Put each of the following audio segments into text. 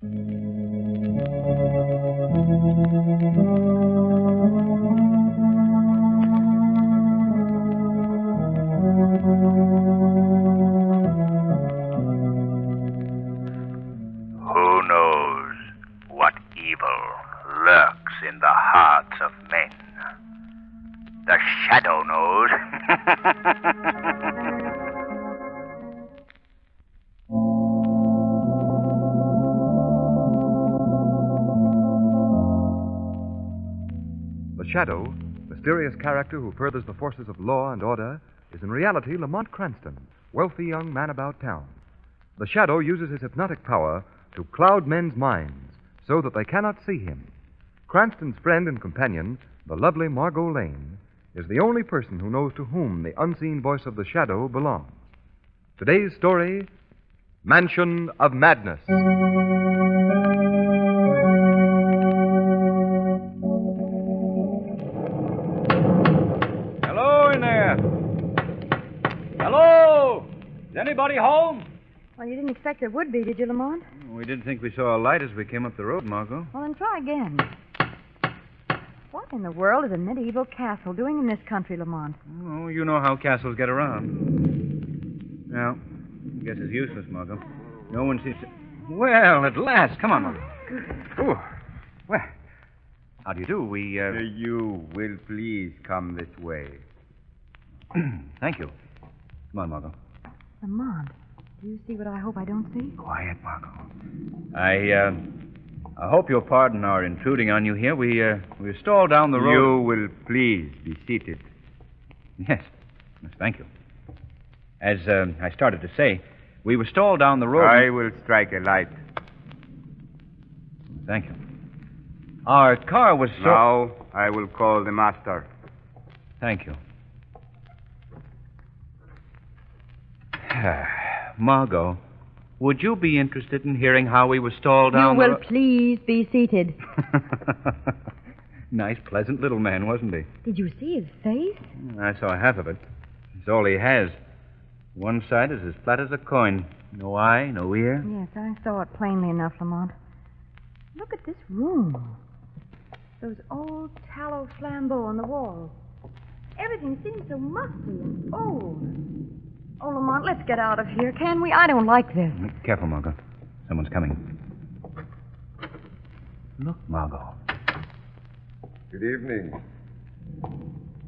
Who knows what evil lurks in the hearts of men? The shadow knows. The Shadow, mysterious character who furthers the forces of law and order, is in reality Lamont Cranston, wealthy young man about town. The Shadow uses his hypnotic power to cloud men's minds so that they cannot see him. Cranston's friend and companion, the lovely Margot Lane, is the only person who knows to whom the unseen voice of the Shadow belongs. Today's story, Mansion of Madness. Hello in there. Hello? Is anybody home? Well, you didn't expect there would be, did you, Lamont? We didn't think we saw a light as we came up the road, Margot. Well, then try again. What in the world is a medieval castle doing in this country, Lamont? Oh, you know how castles get around. Well, I guess it's useless, Margot. No one seems to... Well, at last. Come on, Margot. Ooh. Well, how do you do? You will please come this way. Thank you. Come on, Margot. Lamont, do you see what I hope I don't see? Quiet, Margot. I hope you'll pardon our intruding on you here. We're stalled down the road. You will please be seated. Yes. Yes, thank you. As I started to say, we were stalled down the road. I will strike a light. Thank you. Our car was so... Now I will call the master. Thank you. Margot, would you be interested in hearing how we were stalled down You will please be seated. Nice, pleasant little man, wasn't he? Did you see his face? I saw half of it. It's all he has. One side is as flat as a coin. No eye, no ear. Yes, I saw it plainly enough, Lamont. Look at this room. Those old tallow flambeaux on the wall. Everything seems so musty and old. Oh, Lamont, let's get out of here, can we? I don't like this. Careful, Margot. Someone's coming. Look, Margot. Good evening.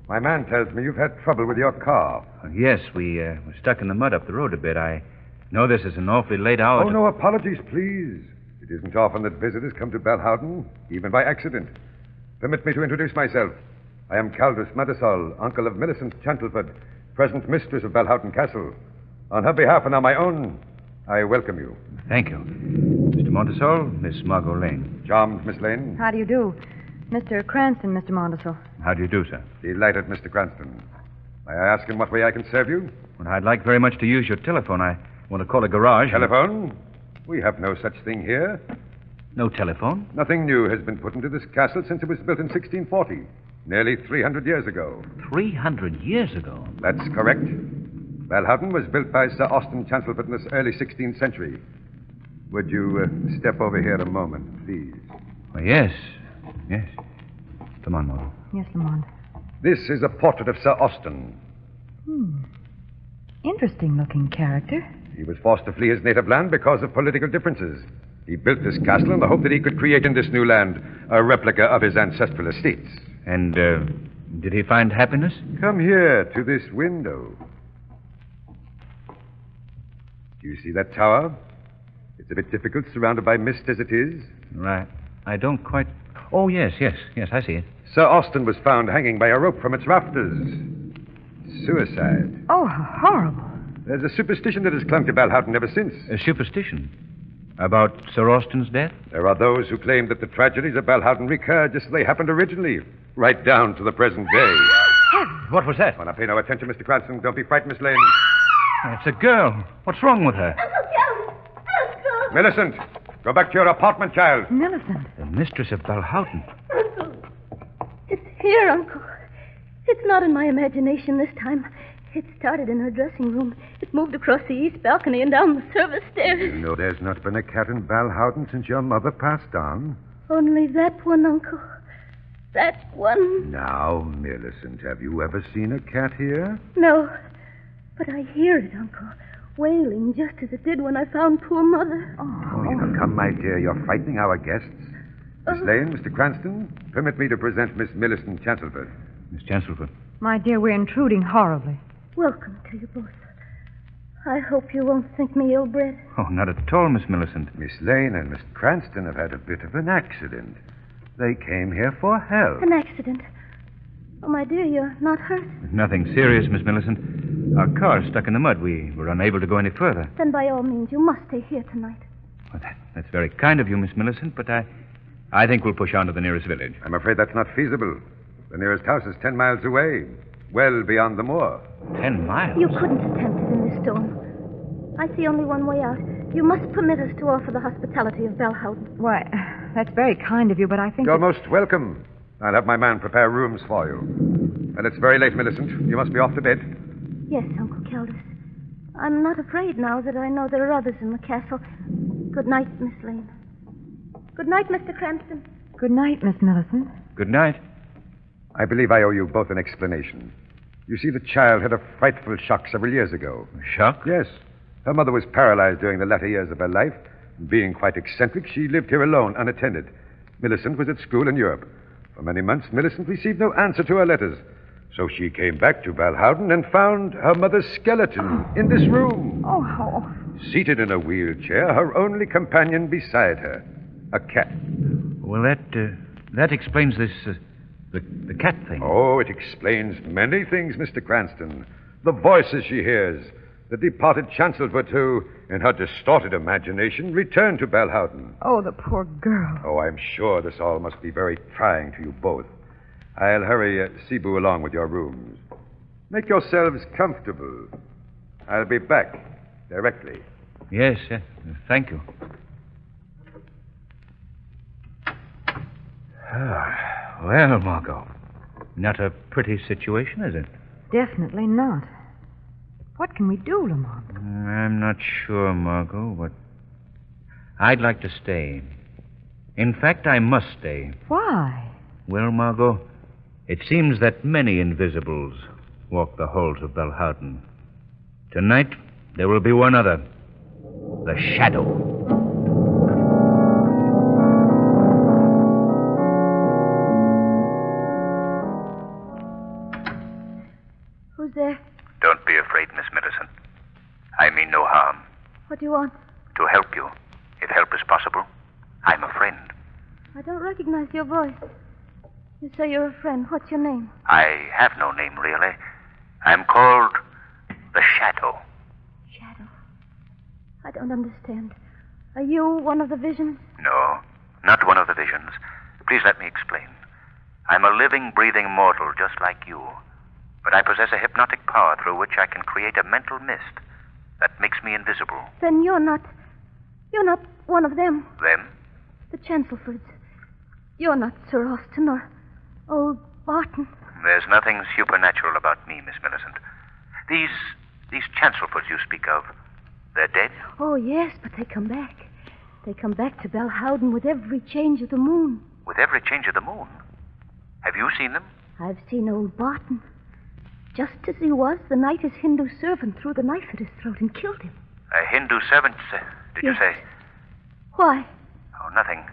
My man tells me you've had trouble with your car. Yes, we were stuck in the mud up the road a bit. I know this is an awfully late hour. Oh, no apologies, please. It isn't often that visitors come to Balhowden, even by accident. Permit me to introduce myself. I am Caldus Madisol, uncle of Millicent Chantleford, present mistress of Balhowden Castle. On her behalf and on my own, I welcome you. Thank you. Mr. Montesol, Miss Margot Lane. Charmed, Miss Lane. How do you do? Mr. Cranston, Mr. Mondesel. How do you do, sir? Delighted, Mr. Cranston. May I ask in what way I can serve you? Well, I'd like very much to use your telephone. I want to call a garage. Telephone? We have no such thing here. No telephone? Nothing new has been put into this castle since it was built in 1640. Nearly 300 years ago. 300 years ago? That's correct. Balhowden was built by Sir Austin Chantleford in the early 16th century. Would you step over here a moment, please? Well, yes. Yes. Come on, Margot. Yes, Lamont. This is a portrait of Sir Austin. Interesting-looking character. He was forced to flee his native land because of political differences. He built this castle in the hope that he could create in this new land a replica of his ancestral estates. And, did he find happiness? Come here to this window. Do you see that tower? It's a bit difficult, surrounded by mist as it is. Right. I don't quite... Oh, yes, I see it. Sir Austin was found hanging by a rope from its rafters. Suicide. Oh, how horrible. There's a superstition that has clung to Balhowden ever since. A superstition? About Sir Austin's death? There are those who claim that the tragedies of Balhowden recur just as they happened originally, right down to the present day. What was that? Oh, now, pay no attention, Mr. Cranston. Don't be frightened, Miss Lane. It's a girl. What's wrong with her? Uncle! Millicent, go back to your apartment, child. Millicent. The mistress of Balhowden. Uncle. It's here, Uncle. It's not in my imagination this time. It started in her dressing room. It moved across the east balcony and down the service stairs. You know there's not been a cat in Balhowden since your mother passed on. Only that one, Uncle. That one. Now, Millicent, have you ever seen a cat here? No. But I hear it, Uncle. Wailing just as it did when I found poor Mother. Oh, now, come, my dear. You're frightening our guests. Miss Lane, Mr. Cranston, permit me to present Miss Millicent Chancelford. Miss Chancelford. My dear, we're intruding horribly. Welcome to you both. I hope you won't think me ill-bred. Oh, not at all, Miss Millicent. Miss Lane and Miss Cranston have had a bit of an accident. They came here for help. An accident. Oh, my dear, you're not hurt. Nothing serious, Miss Millicent. Our car's stuck in the mud. We were unable to go any further. Then by all means, you must stay here tonight. Well, that's very kind of you, Miss Millicent, but I think we'll push on to the nearest village. I'm afraid that's not feasible. The nearest house is 10 miles away, well beyond the moor. 10 miles? You couldn't attempt it in this storm. I see only one way out. You must permit us to offer the hospitality of Balhowden. Why, that's very kind of you, but I think... You're most welcome. I'll have my man prepare rooms for you. And it's very late, Millicent. You must be off to bed. Yes, Uncle Caldus. I'm not afraid now that I know there are others in the castle. Good night, Miss Lane. Good night, Mr. Cranston. Good night, Miss Millicent. Good night. I believe I owe you both an explanation. You see, the child had a frightful shock several years ago. A shock? Yes. Her mother was paralyzed during the latter years of her life. Being quite eccentric, she lived here alone, unattended. Millicent was at school in Europe. For many months, Millicent received no answer to her letters. So she came back to Balhowden and found her mother's skeleton in this room. Oh. Seated in a wheelchair, her only companion beside her, a cat. Well, that explains this, the cat thing. Oh, it explains many things, Mr. Cranston. The voices she hears, the departed Chancelford who, in her distorted imagination, returned to Balhowden. Oh, the poor girl. Oh, I'm sure this all must be very trying to you both. I'll hurry Cebu along with your rooms. Make yourselves comfortable. I'll be back directly. Yes, thank you. Well, Margot, not a pretty situation, is it? Definitely not. What can we do, Lamont? I'm not sure, Margot, but I'd like to stay. In fact, I must stay. Why? Well, Margot, it seems that many invisibles walk the halls of Balhowden. Tonight, there will be one other. The Shadow. Who's there? Don't be afraid, Miss Millicent. I mean no harm. What do you want? To help you, if help is possible. I'm a friend. I don't recognize your voice. You say you're a friend. What's your name? I have no name, really. I'm called the Shadow. Shadow. I don't understand. Are you one of the visions? No, not one of the visions. Please let me explain. I'm a living, breathing mortal just like you. But I possess a hypnotic power through which I can create a mental mist that makes me invisible. Then you're not one of them. Them? The Chancelfords. You're not Sir Austin or old Barton. There's nothing supernatural about me, Miss Millicent. These Chancelfords you speak of, they're dead? Oh, yes, but they come back. They come back to Balhowden with every change of the moon. With every change of the moon? Have you seen them? I've seen old Barton. Just as he was the night his Hindu servant threw the knife at his throat and killed him. A Hindu servant, did you Yes. say? Why? Oh, nothing.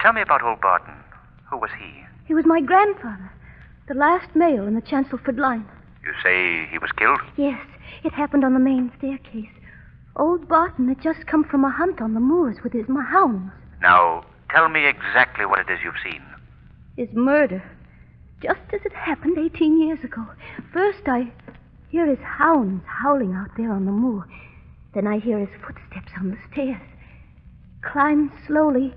Tell me about old Barton. Who was he? He was my grandfather, the last male in the Chancelford line. You say he was killed? Yes, it happened on the main staircase. Old Barton had just come from a hunt on the moors with his hounds. Now, tell me exactly what it is you've seen. His murder. Just as it happened 18 years ago. First, I hear his hounds howling out there on the moor. Then I hear his footsteps on the stairs. Climbs slowly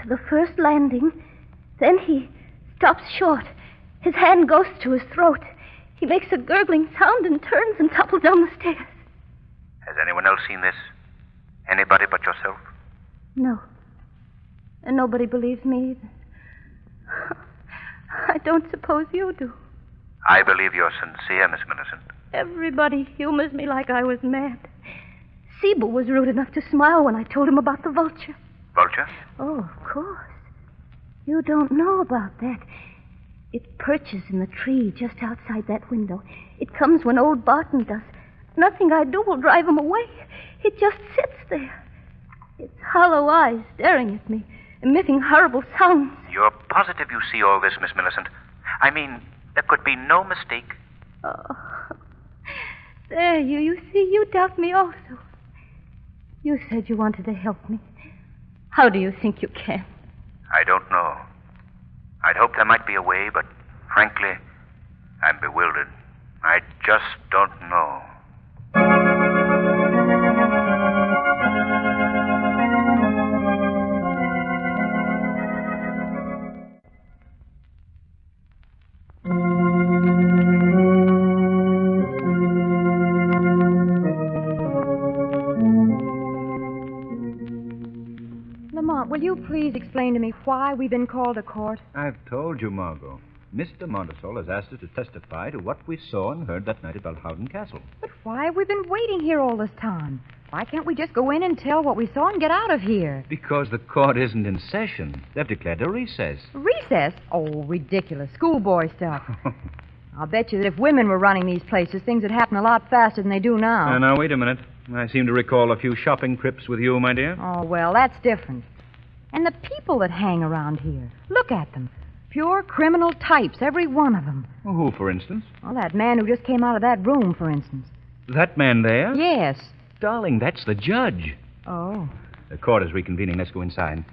to the first landing. Then he stops short. His hand goes to his throat. He makes a gurgling sound and turns and topples down the stairs. Has anyone else seen this? Anybody but yourself? No. And nobody believes me either. I don't suppose you do. I believe you're sincere, Miss Millicent. Everybody humors me like I was mad. Siebel was rude enough to smile when I told him about the vulture. Vulture? Oh, of course. You don't know about that. It perches in the tree just outside that window. It comes when old Barton does. Nothing I do will drive him away. It just sits there. Its hollow eyes staring at me, emitting horrible sounds. You're positive you see all this, Miss Millicent? I mean, there could be no mistake. Oh, there, you see, you doubt me also. You said you wanted to help me. How do you think you can? I don't know. I'd hoped there might be a way, but frankly, I'm bewildered. I just don't know. Lamont, will you please explain to me why we've been called to court? I've told you, Margot. Mr. Montesol has asked us to testify to what we saw and heard that night at Belhowden Castle. But why have we been waiting here all this time? Why can't we just go in and tell what we saw and get out of here? Because the court isn't in session. They've declared a recess. Recess? Oh, ridiculous. Schoolboy stuff. I'll bet you that if women were running these places, things would happen a lot faster than they do now. Now, wait a minute. I seem to recall a few shopping trips with you, my dear. Oh, well, that's different. And the people that hang around here. Look at them. Pure criminal types, every one of them. Well, who, for instance? Well, that man who just came out of that room, for instance. That man there? Yes. Darling, that's the judge. Oh. The court is reconvening. Let's go inside.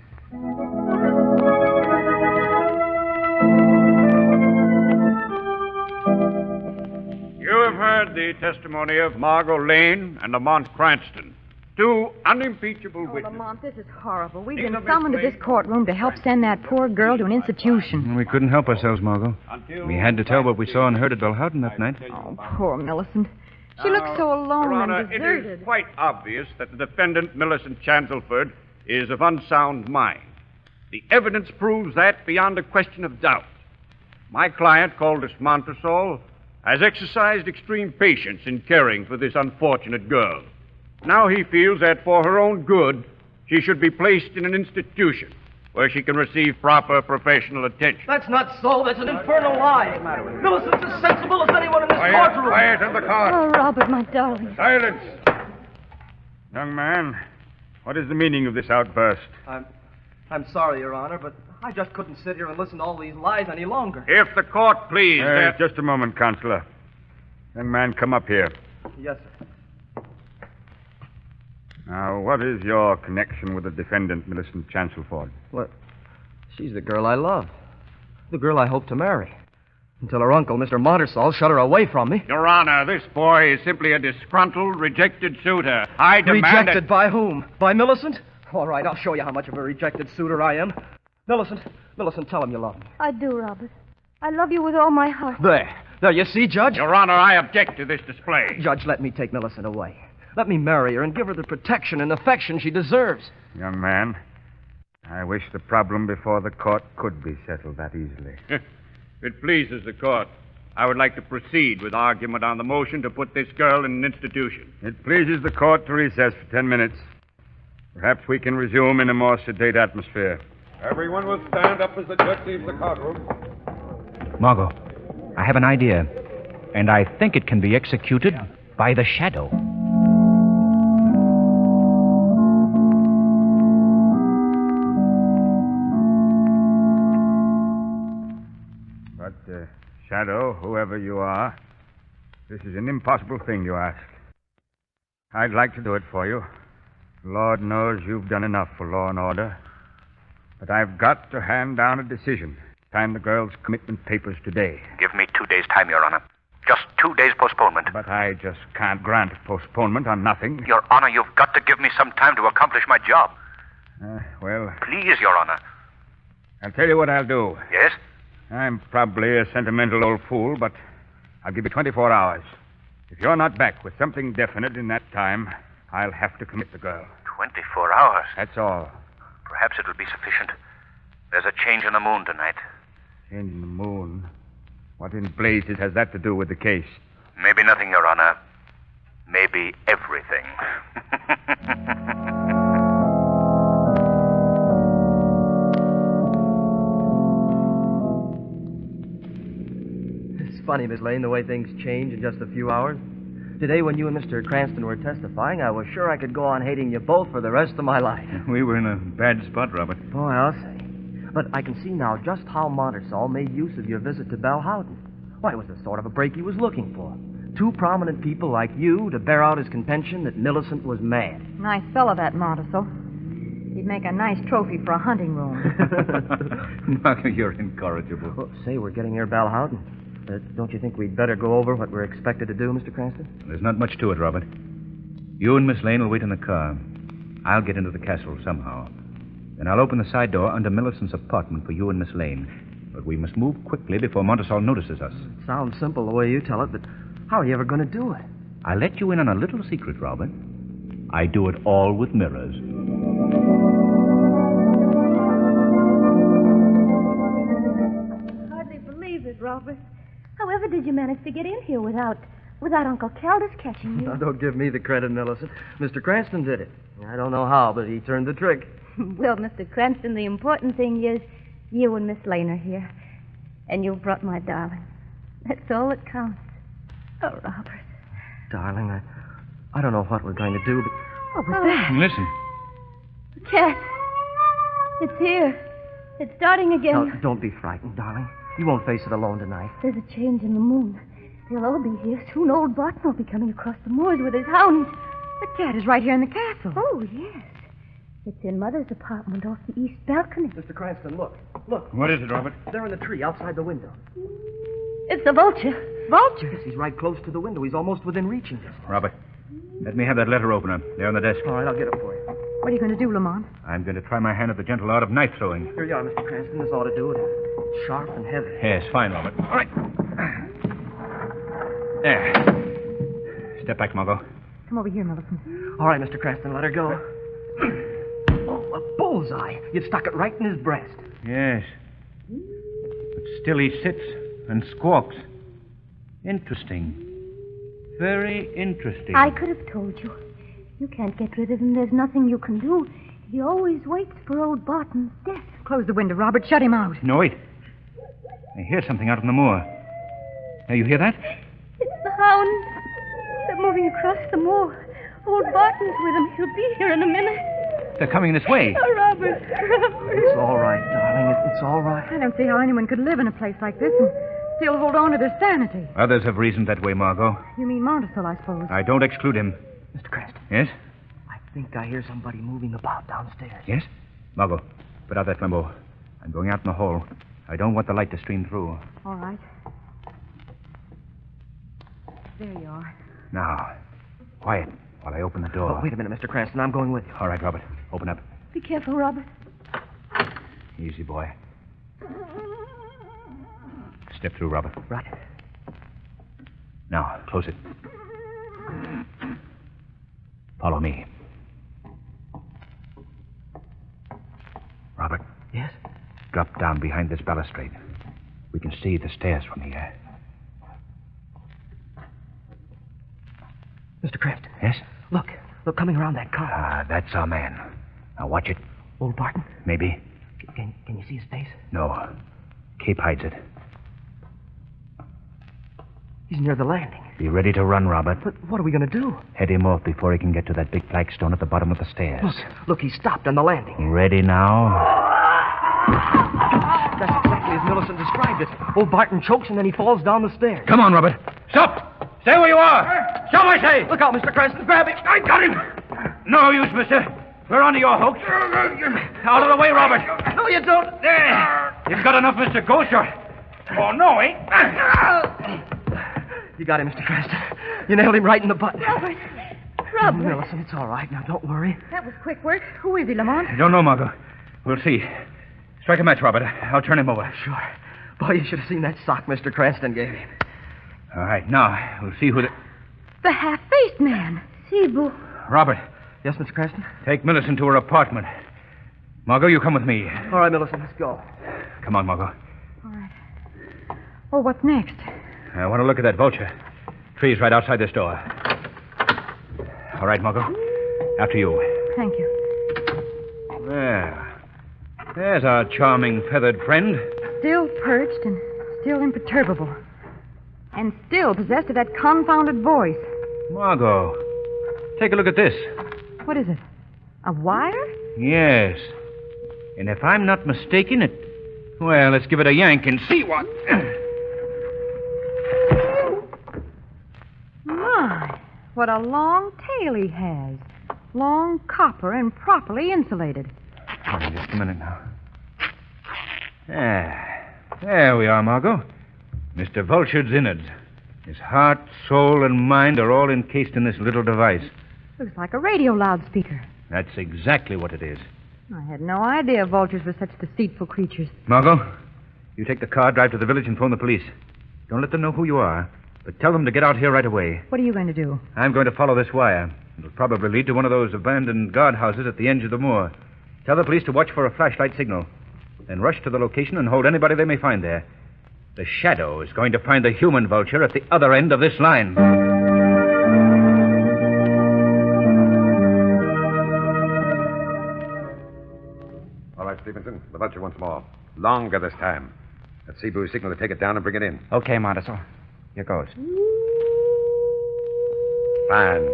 You have heard the testimony of Margot Lane and Lamont Cranston, two unimpeachable Oh, witnesses. Lamont, this is horrible. We've In been the summoned to this courtroom to help send that poor girl to an institution. We couldn't help ourselves, Margot. We had to tell what we saw and heard at Belhowden that night. Oh, poor Millicent. She looks so alone Your Honor, and deserted. it is quite obvious that the defendant, Millicent Chancelford, is of unsound mind. The evidence proves that beyond a question of doubt. My client, Caldas Montesol, has exercised extreme patience in caring for this unfortunate girl. Now he feels that for her own good, she should be placed in an institution where she can receive proper professional attention. That's not so. That's an infernal lie. Millicent's as sensible as anyone in this courtroom. Quiet in the court. Oh, Robert, my darling. Silence. Young man, what is the meaning of this outburst? I'm sorry, Your Honor, but I just couldn't sit here and listen to all these lies any longer. If the court please... Just a moment, Counselor. Young man, come up here. Yes, sir. Now, what is your connection with the defendant, Millicent Chancelford? What? She's the girl I love. The girl I hope to marry. Until her uncle, Mr. Montesol, shut her away from me. Your Honor, this boy is simply a disgruntled, rejected suitor. I demand... Rejected by whom? By Millicent? All right, I'll show you how much of a rejected suitor I am. Millicent, tell him you love me. I do, Robert. I love you with all my heart. There, you see, Judge? Your Honor, I object to this display. Judge, let me take Millicent away. Let me marry her and give her the protection and affection she deserves. Young man, I wish the problem before the court could be settled that easily. If it pleases the court, I would like to proceed with argument on the motion to put this girl in an institution. It pleases the court to recess for 10 minutes. Perhaps we can resume in a more sedate atmosphere. Everyone will stand up as the judge leaves the courtroom. Margot, I have an idea. And I think it can be executed by the shadow. But, Shadow, whoever you are, this is an impossible thing you ask. I'd like to do it for you. Lord knows you've done enough for law and order. But I've got to hand down a decision. Sign the girl's commitment papers today. Give me 2 days' time, Your Honor. Just 2 days postponement. But I just can't grant postponement on nothing. Your Honor, you've got to give me some time to accomplish my job. Well, Please, Your Honor. I'll tell you what I'll do. Yes? I'm probably a sentimental old fool, but I'll give you 24 hours. If you're not back with something definite in that time, I'll have to commit the girl. 24 hours. That's all. Perhaps it will be sufficient. There's a change in the moon tonight. Change in the moon. What in blazes has that to do with the case? Maybe nothing, Your Honor. Maybe everything. It's funny, Miss Lane, the way things change in just a few hours. Today, when you and Mr. Cranston were testifying, I was sure I could go on hating you both for the rest of my life. We were in a bad spot, Robert. Boy, I'll say. But I can see now just how Montersall made use of your visit to Belhouden. Why, it was the sort of a break he was looking for. Two prominent people like you to bear out his contention that Millicent was mad. Nice fellow, that Montersall. He'd make a nice trophy for a hunting room. Marco, you're incorrigible. Well, say, we're getting near Belhouden. Don't you think we'd better go over what we're expected to do, Mr. Cranston? There's not much to it, Robert. You and Miss Lane will wait in the car. I'll get into the castle somehow. Then I'll open the side door under Millicent's apartment for you and Miss Lane. But we must move quickly before Montersall notices us. It sounds simple the way you tell it, but how are you ever going to do it? I'll let you in on a little secret, Robert. I do it all with mirrors. Hardly believe it, Robert. However did you manage to get in here without Uncle Caldas catching you? Now, don't give me the credit, Millicent. Mr. Cranston did it. I don't know how, but he turned the trick. Well, Mr. Cranston, the important thing is you and Miss Lane are here. And you've brought my darling. That's all that counts. Oh, Robert. Darling, I don't know what we're going to do, but... What was that? Listen. The cat. It's here. It's starting again. Now, don't be frightened, darling. You won't face it alone tonight. There's a change in the moon. They'll all be here. Soon old Barton will be coming across the moors with his hounds. The cat is right here in the castle. Oh, yes. It's in Mother's apartment off the east balcony. Mr. Cranston, look. Look. What is it, Robert? There in the tree outside the window. It's a vulture. Vulture? Yes, he's right close to the window. He's almost within reaching distance. Robert, let me have that letter opener. There on the desk. All right, I'll get it for you. What are you going to do, Lamont? I'm going to try my hand at the gentle art of knife throwing. Here you are, Mr. Cranston. This ought to do it. It's sharp and heavy. Yes, fine, Robert. All right. There. Step back, Margot. Come over here, Millicent. All right, Mr. Cranston, let her go. Oh, a bullseye. You stuck it right in his breast. Yes. But still he sits and squawks. Interesting. Very interesting. I could have told you. You can't get rid of him. There's nothing you can do. He always waits for old Barton's death. Close the window, Robert. Shut him out. No, wait. I hear something out on the moor. Now, you hear that? It's the hounds. They're moving across the moor. Old Barton's with them. He'll be here in a minute. They're coming this way. Oh, Robert. Robert. It's all right, darling. It's all right. I don't see how anyone could live in a place like this and still hold on to their sanity. Others have reasoned that way, Margot. You mean Montersall, I suppose. I don't exclude him. Mr. Cranston. Yes? I think I hear somebody moving about downstairs. Yes? Margot, put out that flambeau. I'm going out in the hall. I don't want the light to stream through. All right. There you are. Now, quiet while I open the door. Oh, wait a minute, Mr. Cranston. I'm going with you. All right, Robert. Open up. Be careful, Robert. Easy, boy. Step through, Robert. Right. Now, close it. Follow me. Robert. Yes? Drop down behind this balustrade. We can see the stairs from here. Mr. Cranston. Yes? Look, coming around that car. Ah, that's our man. Now watch it. Old Barton? Maybe. Can you see his face? No. Cape hides it. He's near the landing. Be ready to run, Robert. But what are we going to do? Head him off before he can get to that big flagstone at the bottom of the stairs. Look, he stopped on the landing. Ready now? That's exactly as Millicent described it. Old Barton chokes and then he falls down the stairs. Come on, Robert. Stop! Stay where you are! Stop, I say! Look out, Mr. Cranston. Grab him. I got him! No use, mister. We're onto your hook. Out of the way, Robert. No, you don't. There. You've got enough, Mr. Gosher. Oh, no, eh? You got him, Mr. Cranston. You nailed him right in the butt. Robert. Millicent, it's all right. Now, don't worry. That was quick work. Who is he, Lamont? I don't know, Margot. We'll see. Strike a match, Robert. I'll turn him over. Sure. Boy, you should have seen that sock Mr. Cranston gave him. All right, now, we'll see who the... The half-faced man. Sibu. Robert, Yes, Mr. Cranston? take Millicent to her apartment. Margot, you come with me. All right, Millicent, let's go. Come on, Margot. All right. Oh, what's next? I want to look at that vulture. tree's right outside this door. All right, Margot. After you. Thank you. There. There's our charming feathered friend. Still perched and still imperturbable. And still possessed of that confounded voice. Margot, take a look at this. What is it? A wire? Yes. And if I'm not mistaken, it... Well, let's give it a yank and see what... My, what a long tail he has. Long copper and properly insulated. Hold on just a minute now. There we are, Margot. Mr. Vulture's innards. His heart, soul, and mind are all encased in this little device. Looks like a radio loudspeaker. That's exactly what it is. I had no idea vultures were such deceitful creatures. Margot, you take the car, drive to the village, and phone the police. Don't let them know who you are, but tell them to get out here right away. What are you going to do? I'm going to follow this wire. It'll probably lead to one of those abandoned guardhouses at the edge of the moor. Tell the police to watch for a flashlight signal. Then rush to the location and hold anybody they may find there. The Shadow is going to find the human vulture at the other end of this line. All right, Stevenson. The vulture once more. Longer this time. Let's see Boo's signal to take it down and bring it in. Okay, Monticello. Here goes. Fine.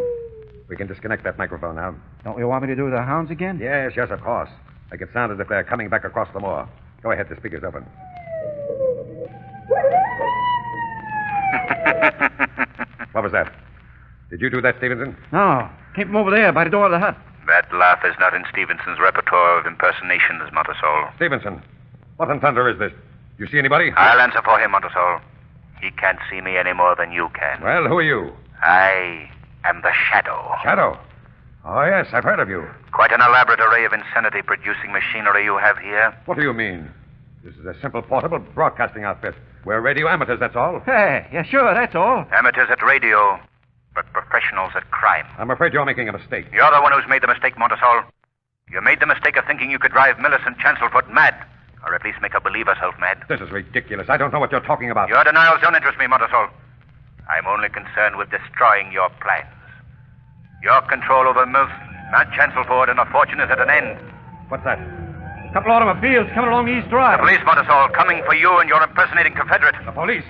We can disconnect that microphone now. Don't you want me to do the hounds again? Yes, of course. Make it sound as if they're coming back across the moor. Go ahead, the speaker's open. What was that? Did you do that, Stevenson? No. Came from over there by the door of the hut. That laugh is not in Stevenson's repertoire of impersonations, Montesol. Stevenson, what in thunder is this? You see anybody? I'll answer for him, Montesol. He can't see me any more than you can. Well, who are you? I am the Shadow. Shadow? Oh, yes, I've heard of you. Quite an elaborate array of insanity-producing machinery you have here. What do you mean? This is a simple portable broadcasting outfit. We're radio amateurs, that's all. Hey, yeah, sure, that's all. Amateurs at radio, but professionals at crime. I'm afraid you're making a mistake. You're the one who's made the mistake, Montesol. You made the mistake of thinking you could drive Millicent Chancelfoot mad, or at least make her believe herself mad. This is ridiculous. I don't know what you're talking about. Your denials don't interest me, Montesol. I'm only concerned with destroying your plans. Your control over Millicent, Mount Chancelford, and her fortune is at an end. What's that? A couple automobiles coming along East Drive. The police, Montesol, coming for you and your impersonating Confederate. The police?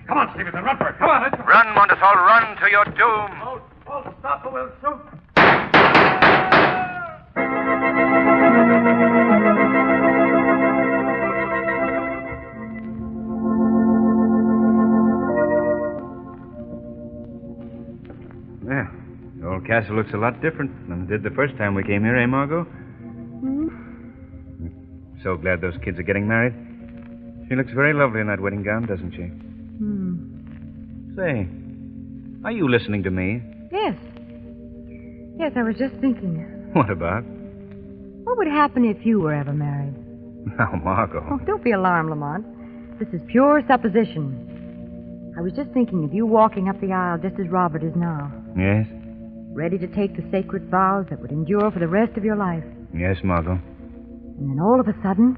Come on, Stevenson, run for it. Come on, let's... Run, Montesol, run to your doom. Hold, stop, or we'll shoot. Yeah, the old castle looks a lot different than it did the first time we came here, eh, Margot? So glad those kids are getting married. She looks very lovely in that wedding gown, doesn't she? Say, are you listening to me? Yes. Yes, I was just thinking. What about? What would happen if you were ever married? Now, Margot. Oh, don't be alarmed, Lamont. This is pure supposition. I was just thinking of you walking up the aisle just as Robert is now. Yes? Ready to take the sacred vows that would endure for the rest of your life. Yes, Margot. And then all of a sudden,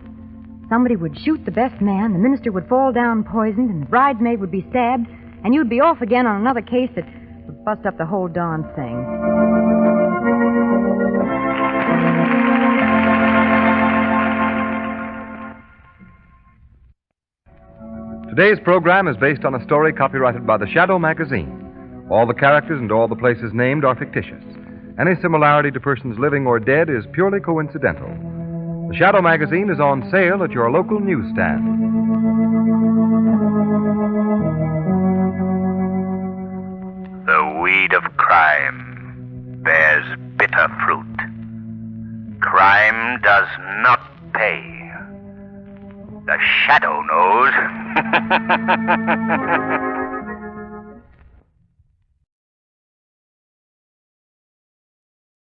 somebody would shoot the best man, the minister would fall down poisoned, and the bridesmaid would be stabbed, and you'd be off again on another case that would bust up the whole darn thing. Today's program is based on a story copyrighted by the Shadow magazine. All the characters and all the places named are fictitious. Any similarity to persons living or dead is purely coincidental. The Shadow magazine is on sale at your local newsstand. The weed of crime bears bitter fruit. Crime does not pay. The Shadow knows.